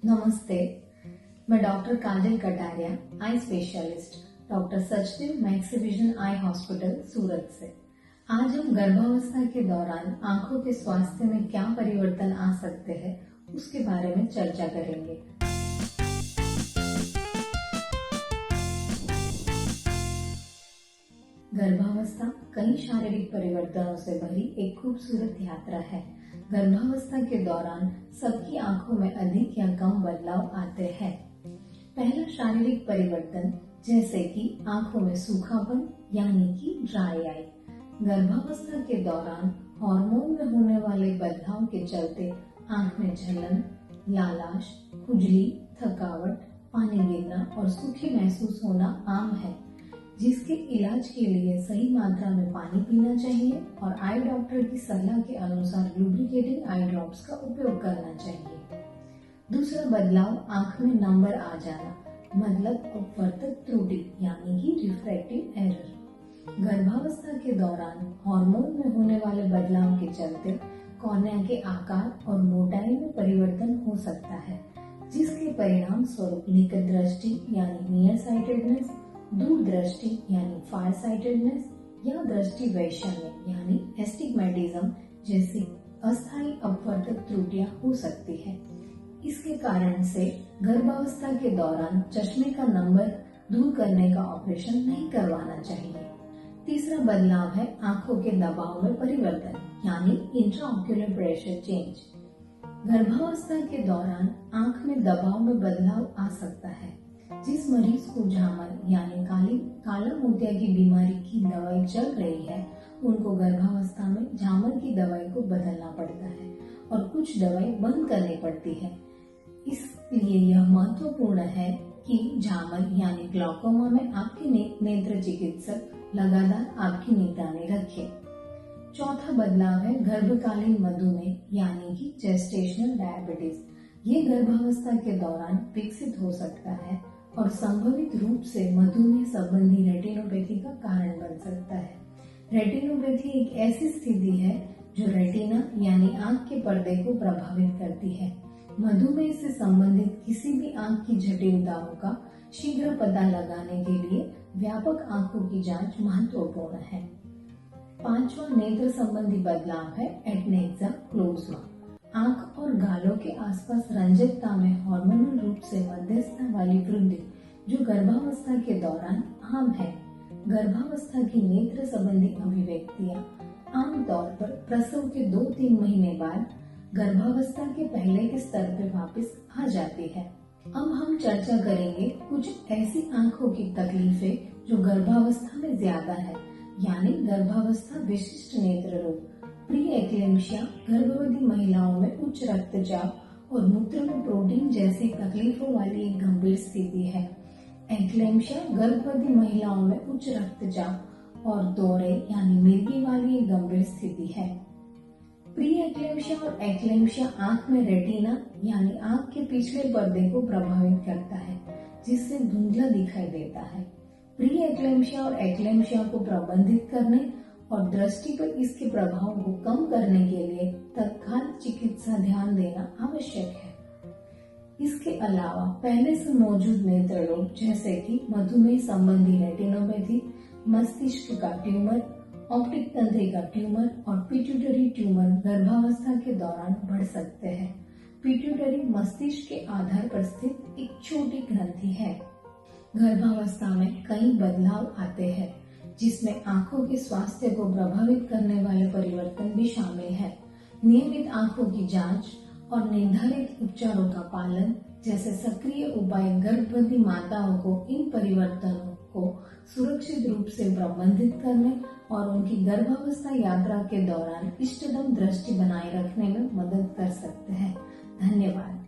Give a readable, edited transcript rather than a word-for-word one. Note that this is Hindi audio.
नमस्ते, मैं doctor Kajal Kataria, eye specialist, doctor Sachdev Maxivision eye hospital Surat से। आज हम गर्भावस्था के दौरान आंखों के स्वास्थ्य में क्या परिवर्तन आ सकते हैं उसके बारे में चर्चा करेंगे। गर्भावस्था कई शारीरिक परिवर्तनों से भरी एक खूबसूरत यात्रा है। गर्भावस्था के दौरान सबकी आंखों में अधिक या कम बदलाव आते हैं। पहला शारीरिक परिवर्तन जैसे कि आंखों में सूखापन यानी कि ड्राई आई। गर्भावस्था के दौरान हार्मोन में होने वाले बदलाव के चलते आंख में जलन, लालाश, खुजली, थकावट, पानी गिरना और सूखी महसूस होना आम है, जिसके इलाज के लिए सही मात्रा में पानी पीना चाहिए और आई डॉक्टर की सलाह के अनुसार लुब्रिकेटिंग आई ड्रॉप्स का उपयोग करना चाहिए। दूसरा बदलाव आंख में नंबर आ जाना, मतलब अपवर्तक त्रुटि यानी कि रिफ्रैक्टिव एरर। गर्भावस्था के दौरान हार्मोन में होने वाले बदलाव के चलते कॉर्निया के आकार और मोटाई में परिवर्तन हो सकता है, जिसके परिणाम स्वरूप निकट दृष्टि यानी नियर साइटेडनेस, दूर दृष्टि यानी फार साइटेडनेस या दृष्टि वैषम्य यानी एस्टिग्मेटिज्म जैसी अस्थायी अपवर्तक त्रुटियां हो सकती है। इसके कारण से गर्भावस्था के दौरान चश्मे का नंबर दूर करने का ऑपरेशन नहीं करवाना चाहिए। तीसरा बदलाव है आंखों के दबाव में परिवर्तन यानी इंट्राऑक्यूलर प्रेशर चेंज। गर्भावस्था के दौरान आंख में दबाव में बदलाव आ सकता है। जिस मरीज को झामर यानी काला मोतिया की बीमारी की दवाई चल रही है, उनको गर्भावस्था में झामर की दवाई को बदलना पड़ता है और कुछ दवाई बंद करनी पड़ती है। इसलिए यह महत्वपूर्ण है कि झामर यानी ग्लूकोमा में आपके नेत्र चिकित्सक लगातार आपकी निगरानी रखें। चौथा बदलाव है गर्भकालीन मधुमेह यानी कि जेस्टेशनल डायबिटीज। ये गर्भावस्था के दौरान विकसित हो सकता है और संभवित रूप से मधुमेह संबंधी रेटिनोपैथी का कारण बन सकता है। रेटिनोपैथी एक ऐसी स्थिति है जो रेटिना यानी आंख के पर्दे को प्रभावित करती है। मधुमेह से संबंधित किसी भी आंख की जटिलताओं का शीघ्र पता लगाने के लिए व्यापक आंखों की जांच महत्वपूर्ण है। पांचवा नेत्र संबंधी बदलाव है एटनेक्सा क्लोज़ा। आंख और गालों के आसपास रंजकता में हार्मोनल रूप से मध्यस्थता वाली वृद्धि जो गर्भावस्था के दौरान आम है। गर्भावस्था की नेत्र संबंधी अभिव्यक्तियां आमतौर पर प्रसव के 2-3 महीने बाद गर्भावस्था के पहले के स्तर पर वापस आ जाती है। अब हम चर्चा करेंगे कुछ ऐसी आंखों की तकलीफें जो गर्भावस्था में ज्यादा है, यानी गर्भावस्था विशिष्ट नेत्र रोग। प्री एक्लेम्शिया गर्भवती महिलाओं में उच्च रक्तचाप और मूत्र में प्रोटीन जैसी तकलीफों वाली एक गंभीर स्थिति है। एक्लेम्शिया गर्भवती महिलाओं में उच्च रक्तचाप और दौरे यानी मिर्गी वाली एक गंभीर स्थिति है। प्री एक्लेम्शिया और एक्लेम्शिया आंख में रेटिना यानी आंख के पिछले पर्दे को प्रभावित करता है, जिससे धुंधला दिखाई देता है। प्री एक्लेम्शिया और एक्लेम्शिया को प्रबंधित करने और दृष्टि पर इसके प्रभाव को कम करने के लिए तत्काल चिकित्सा ध्यान देना आवश्यक है। इसके अलावा पहले से मौजूद नेत्र रोग जैसे कि मधुमेह संबंधी रेटिनोपैथी, मस्तिष्क का ट्यूमर, ऑप्टिक तंत्रिका ट्यूमर और पिट्यूटरी ट्यूमर गर्भावस्था के दौरान बढ़ सकते हैं। पिट्यूटरी मस्तिष्क के आधार पर स्थित एक छोटी ग्रंथि है। गर्भावस्था में कई बदलाव आते हैं, जिसमें आंखों के स्वास्थ्य को प्रभावित करने वाले परिवर्तन भी शामिल है। नियमित आंखों की जांच और निर्धारित उपचारों का पालन जैसे सक्रिय उपाय गर्भवती माताओं को इन परिवर्तनों को सुरक्षित रूप से प्रबंधित करने और उनकी गर्भावस्था यात्रा के दौरान इष्टतम दृष्टि बनाए रखने में मदद कर सकते हैं। धन्यवाद।